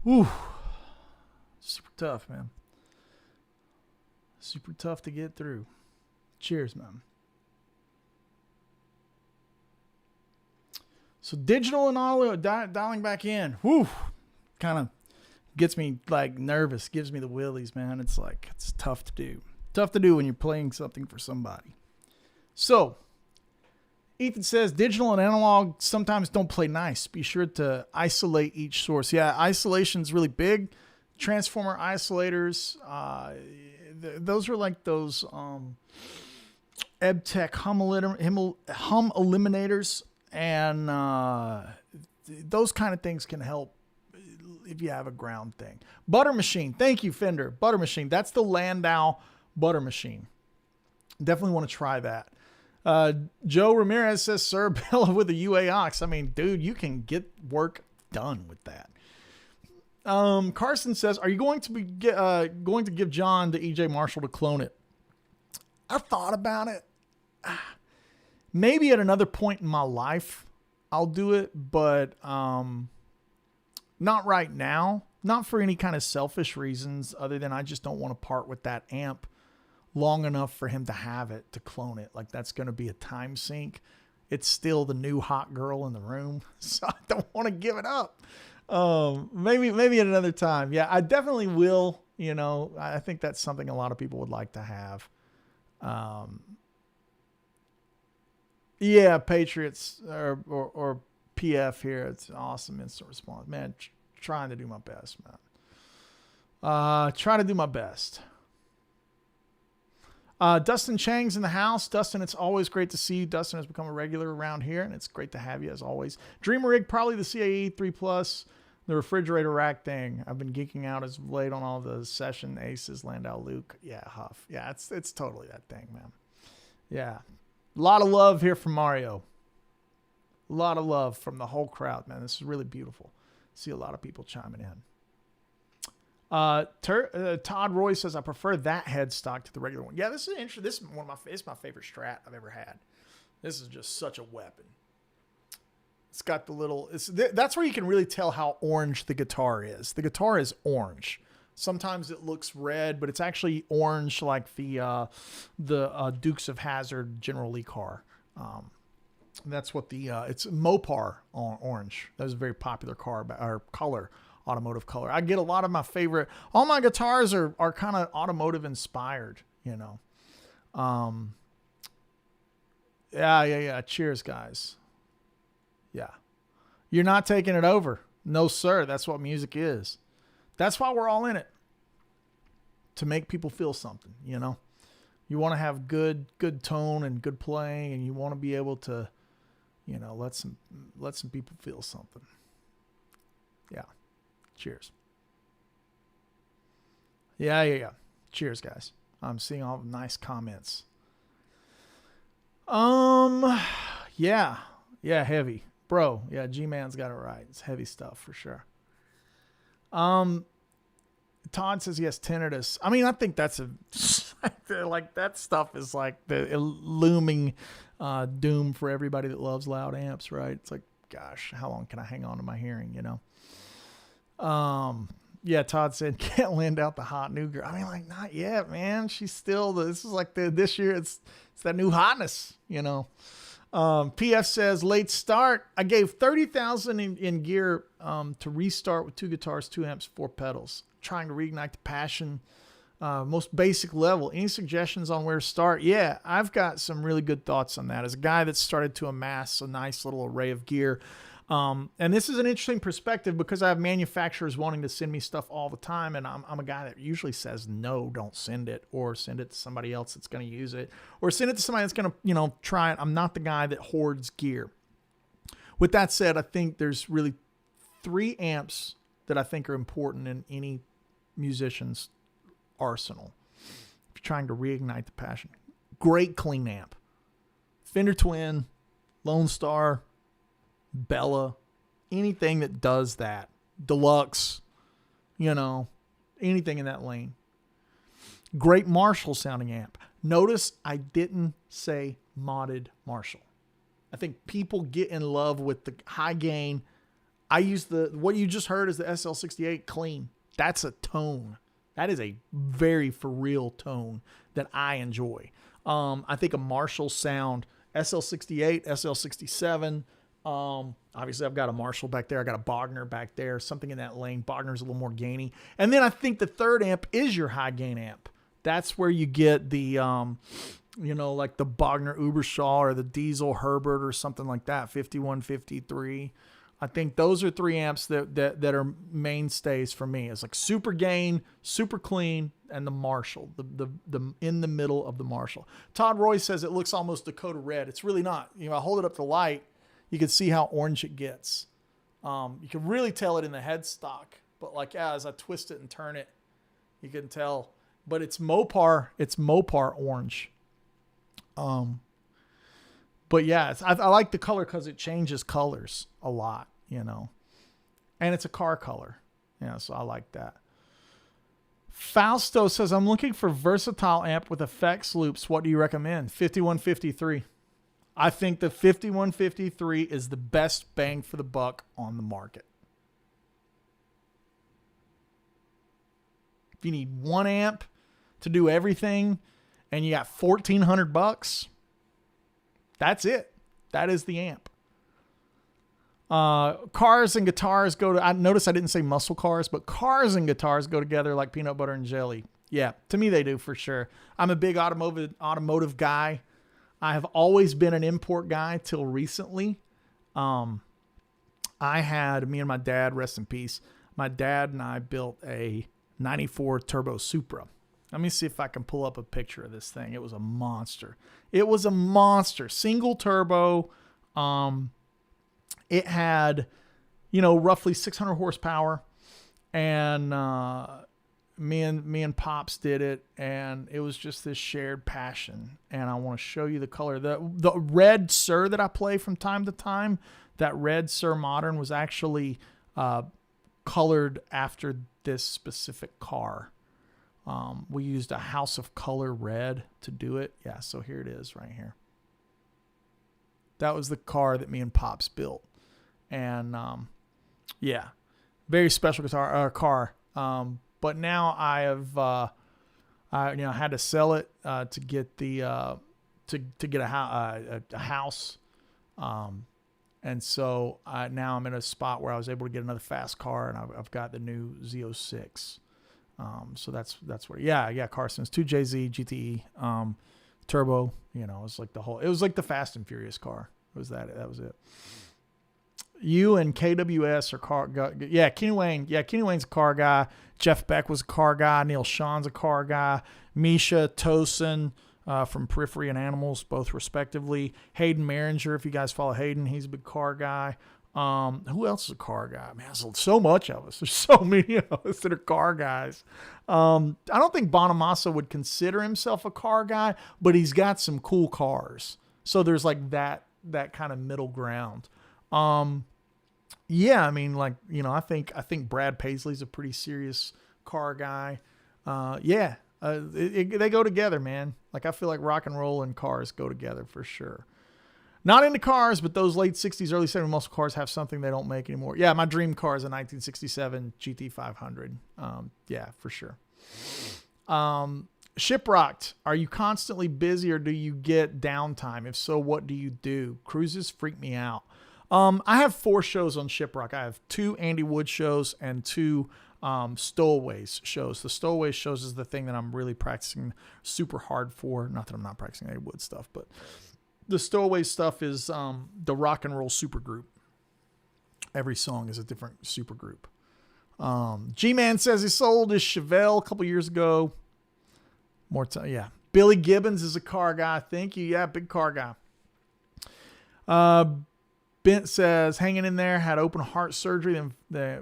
[SPEAKER 1] Ooh. Super tough, man. Super tough to get through. Cheers, man. So digital and audio dialing back in. Whew. Kind of gets me like nervous, gives me the willies, man. It's like, it's tough to do. Tough to do when you're playing something for somebody. So Ethan says digital and analog sometimes don't play nice. Be sure to isolate each source. Yeah, isolation's really big. Transformer isolators, those are like those EBTech hum eliminators, and those kind of things can help if you have a ground thing. Butter machine. Thank you, Fender. Butter machine. That's the Landau butter machine. Definitely want to try that. Joe Ramirez says, Sir Bella with a UA aux. I mean, dude, you can get work done with that. Carson says, are you going to be going to give John the EJ Marshall to clone it? I thought about it. Maybe at another point in my life I'll do it, but not right now. Not for any kind of selfish reasons other than I just don't want to part with that amp long enough for him to have it, to clone it. Like, that's going to be a time sink. It's still the new hot girl in the room, so I don't want to give it up. Maybe at another time. Yeah, I definitely will. You know, I think that's something a lot of people would like to have. Yeah, Patriots or PF here. It's awesome instant response, man. Trying to do my best, man. Trying to do my best. Dustin Chang's in the house. Dustin, it's always great to see you. Dustin has become a regular around here, and it's great to have you as always. Dreamer Rig, probably the CAE 3 Plus, the refrigerator rack thing. I've been geeking out as of late on all the Session Aces, Landau Luke. Yeah, Huff. Yeah, it's totally that thing, man. Yeah. A lot of love here from Mario. A lot of love from the whole crowd, man. This is really beautiful. See a lot of people chiming in. Todd Roy says, I prefer that headstock to the regular one. Yeah, this is interesting. This is it's my favorite Strat I've ever had. This is just such a weapon. It's got the little, that's where you can really tell how orange the guitar is. The guitar is orange. Sometimes it looks red, but it's actually orange, like the Dukes of Hazzard General Lee car. That's what it's Mopar orange. That was a very popular car or color. Automotive color. I get a lot of my favorite, all my guitars are kind of automotive inspired, you know. Yeah. Cheers, guys. Yeah. You're not taking it over. No, sir. That's what music is. That's why we're all in it. To make people feel something, you know. You want to have good tone and good playing, and you want to be able to, you know, let some people feel something. Yeah. Cheers. Yeah. Cheers, guys. I'm seeing all the nice comments. Yeah, heavy. Bro, yeah, G-Man's got it right. It's heavy stuff for sure. Todd says he has tinnitus. I mean, I think that's like that stuff is like the looming doom for everybody that loves loud amps, right? It's like, gosh, how long can I hang on to my hearing, you know? Yeah, Todd said, can't lend out the hot new girl. I mean, like, not yet, man. She's still, this is like this year, it's that new hotness, you know. PF says, late start. I gave $30,000 in gear, to restart with 2 guitars, 2 amps, 4 pedals, trying to reignite the passion, most basic level. Any suggestions on where to start? Yeah, I've got some really good thoughts on that. As a guy that started to amass a nice little array of gear, and this is an interesting perspective because I have manufacturers wanting to send me stuff all the time. And I'm a guy that usually says, no, don't send it, or send it to somebody else that's going to use it, or send it to somebody that's going to, you know, try it. I'm not the guy that hoards gear. With that said, I think there's really 3 amps that I think are important in any musician's arsenal. If you're trying to reignite the passion, great clean amp, Fender Twin, Lone Star, Bella, anything that does that, Deluxe, you know, anything in that lane. Great Marshall sounding amp. Notice I didn't say modded Marshall. I think people get in love with the high gain. I use what you just heard is the SL68 clean. That's a tone. That is a very for real tone that I enjoy. I think a Marshall sound, SL68, SL67. Obviously I've got a Marshall back there. I got a Bogner back there, something in that lane. Bogner's a little more gainy. And then I think the third amp is your high gain amp. That's where you get the, like the Bogner Ubershaw or the Diesel Herbert or something like that, 5153. I think those are three amps that are mainstays for me. It's like super gain, super clean, and the Marshall, the in the middle of the Marshall. Todd Roy says it looks almost Dakota red. It's really not. I hold it up to light, you can see how orange it gets. You can really tell it in the headstock, but like as I twist it and turn it, you can tell. But it's Mopar orange. But yeah, I like the color because it changes colors a lot, and it's a car color. So I like that. Fausto says, I'm looking for versatile amp with effects loops. What do you recommend? 5153. I think the 5153 is the best bang for the buck on the market. If you need one amp to do everything and you got $1,400, that's it. That is the amp. Cars and guitars I notice I didn't say muscle cars, but cars and guitars go together like peanut butter and jelly. Yeah, to me they do for sure. I'm a big automotive guy. I have always been an import guy till recently. Me and my dad, rest in peace, my dad and I built a 94 Turbo Supra. Let me see if I can pull up a picture of this thing. It was a monster. Single turbo. It had, roughly 600 horsepower, and me and Pops did it, and it was just this shared passion. And I want to show you the color. The red Sir that I play from time to time, that red Sir Modern was actually colored after this specific car. We used a House of Color red to do it. Yeah, so here it is right here. That was the car that me and Pops built. And very special car. But now I have I had to sell it to get the to get a house. And so now I'm in a spot where I was able to get another fast car, and I've got the new Z06. So that's where, Carson's 2JZ GTE, turbo, it was like it was like the Fast and Furious car. It was that was it. You and KWS are car guy. Yeah. Kenny Wayne's a car guy. Jeff Beck was a car guy. Neil Sean's a car guy. Misha Tosin, from Periphery and Animals, both respectively. Hayden Maringer, if you guys follow Hayden, he's a big car guy. Who else is a car guy? Man, there's so much of us. There's so many of us that are car guys. I don't think Bonamassa would consider himself a car guy, but he's got some cool cars. So there's like that kind of middle ground. I think Brad Paisley's a pretty serious car guy. They go together, man. Like, I feel like rock and roll and cars go together for sure. Not into cars, but those late 60s, early 70s muscle cars have something they don't make anymore. Yeah, my dream car is a 1967 GT500. For sure. Shiprocked, are you constantly busy or do you get downtime? If so, what do you do? Cruises freak me out. I have 4 shows on Shiprock. I have 2 Andy Wood shows and 2 Stowaways shows. The Stowaways shows is the thing that I'm really practicing super hard for. Not that I'm not practicing Andy Wood stuff, but the Stowaway stuff is the rock and roll super group. Every song is a different super group. G-Man says he sold his Chevelle a couple years ago. More time, yeah. Billy Gibbons is a car guy. Thank you. Yeah, big car guy. Bent says, hanging in there, had open heart surgery,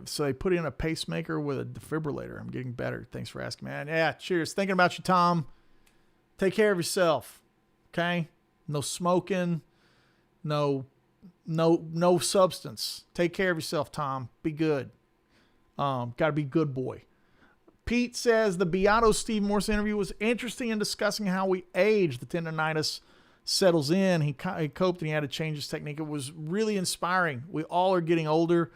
[SPEAKER 1] so they put in a pacemaker with a defibrillator. I'm getting better. Thanks for asking, man. Yeah, cheers. Thinking about you, Tom. Take care of yourself. Okay? No smoking. No substance. Take care of yourself, Tom. Be good. Got to be good boy. Pete says the Beato Steve Morse interview was interesting in discussing how we age. The tendonitis settles in. He coped and he had to change his technique. It was really inspiring. We all are getting older.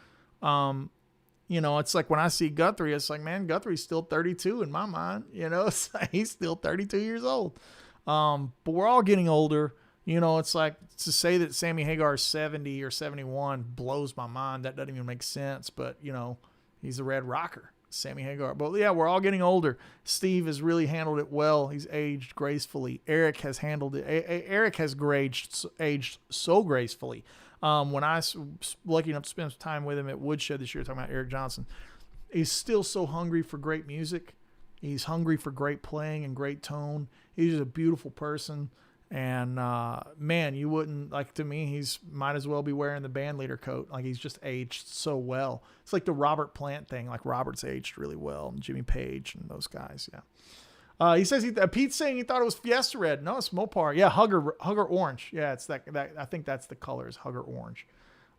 [SPEAKER 1] You know, it's like when I see Guthrie, it's like, man, Guthrie's still 32 in my mind. You know, it's like he's still 32 years old. But we're all getting older. You know, it's like to say that Sammy Hagar is 70 or 71 blows my mind. That doesn't even make sense. But, you know, he's a red rocker, Sammy Hagar. But, yeah, we're all getting older. Steve has really handled it well. He's aged gracefully. Eric has handled it. Eric has aged so gracefully. When I was lucky enough to spend some time with him at Woodshed this year, talking about Eric Johnson, he's still so hungry for great music. He's hungry for great playing and great tone. He's just a beautiful person. And, man, you wouldn't, like, to me, he's might as well be wearing the band leader coat. Like, he's just aged so well. It's like the Robert Plant thing. Like, Robert's aged really well, and Jimmy Page and those guys, yeah. He says Pete's saying he thought it was Fiesta Red. No, it's Mopar. Yeah, Hugger Orange. Yeah, it's that. I think that's the color is Hugger Orange.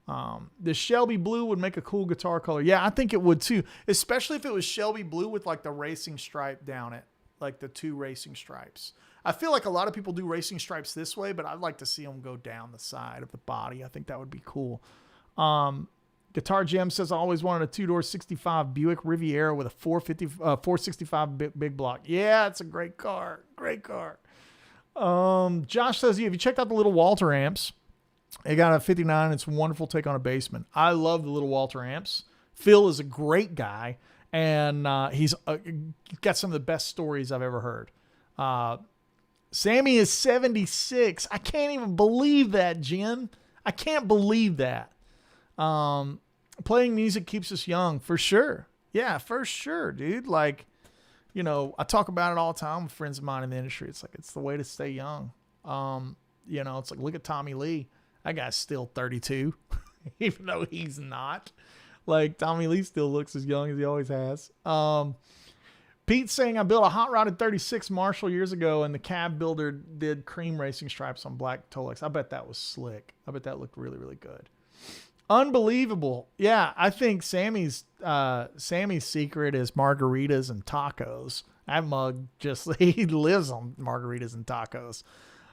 [SPEAKER 1] The Shelby Blue would make a cool guitar color. Yeah, I think it would too. Especially if it was Shelby Blue with like the racing stripe down it, like the 2 racing stripes. I feel like a lot of people do racing stripes this way, but I'd like to see them go down the side of the body. I think that would be cool. Guitar Gem says, I always wanted a 2-door 65 Buick Riviera with a 465 big block. Yeah, it's a great car. Great car. Josh says, have you checked out the little Walter amps? They got a 59. It's a wonderful take on a Bassman. I love the little Walter amps. Phil is a great guy, and he's got some of the best stories I've ever heard. Sammy is 76. I can't even believe that, Jen. I can't believe that. Playing music keeps us young, for sure. Yeah, for sure, dude. Like, you know, I talk about it all the time with friends of mine in the industry. It's like, it's the way to stay young. You know, it's like, look at Tommy Lee. That guy's still 32, even though he's not. Like, Tommy Lee still looks as young as he always has. Pete's saying, I built a hot rodded 36 Marshall years ago, and the cab builder did cream racing stripes on black Tolex. I bet that was slick. I bet that looked really, really good. Unbelievable. Yeah, I think Sammy's secret is margaritas and tacos. That mug he lives on margaritas and tacos.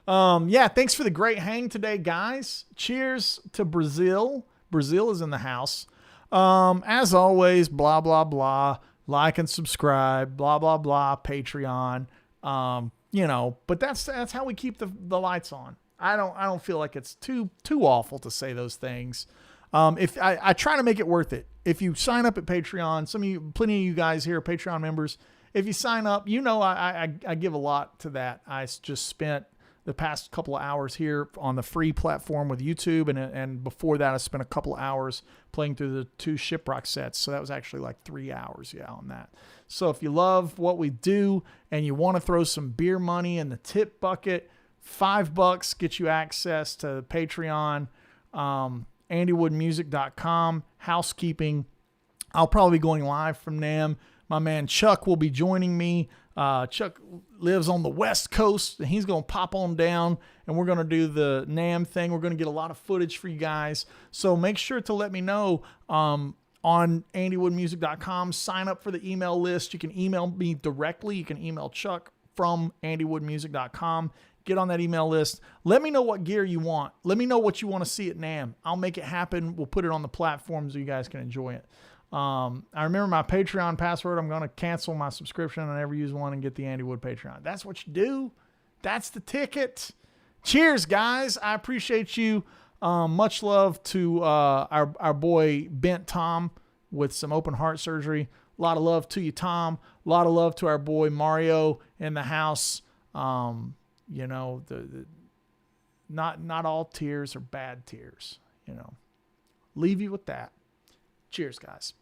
[SPEAKER 1] Yeah, thanks for the great hang today, guys. Cheers to Brazil. Brazil is in the house. As always, blah, blah, blah. Like and subscribe, blah, blah, blah, Patreon. You know, but that's how we keep the lights on. I don't feel like it's too awful to say those things. If I try to make it worth it. If you sign up at Patreon, plenty of you guys here are Patreon members. If you sign up, you know, I give a lot to that. I just spent the past couple of hours here on the free platform with YouTube. And before that, I spent a couple of hours playing through the 2 Shiprock sets. So that was actually like 3 hours, on that. So if you love what we do and you want to throw some beer money in the tip bucket, $5 gets you access to Patreon, AndyWoodMusic.com, housekeeping. I'll probably be going live from NAMM. My man Chuck will be joining me. Chuck lives on the West Coast, and he's going to pop on down, and we're going to do the NAMM thing. We're going to get a lot of footage for you guys. So make sure to let me know on AndyWoodMusic.com. Sign up for the email list. You can email me directly. You can email Chuck from AndyWoodMusic.com. Get on that email list. Let me know what gear you want. Let me know what you want to see at NAMM. I'll make it happen. We'll put it on the platform so you guys can enjoy it. I remember my Patreon password. I'm going to cancel my subscription and never use one and get the Andy Wood Patreon. That's what you do. That's the ticket. Cheers, guys. I appreciate you. Much love to our boy Bent Tom with some open heart surgery. A lot of love to you, Tom. A lot of love to our boy Mario in the house. You know, not all tears are bad tears. You know, leave you with that. Cheers, guys.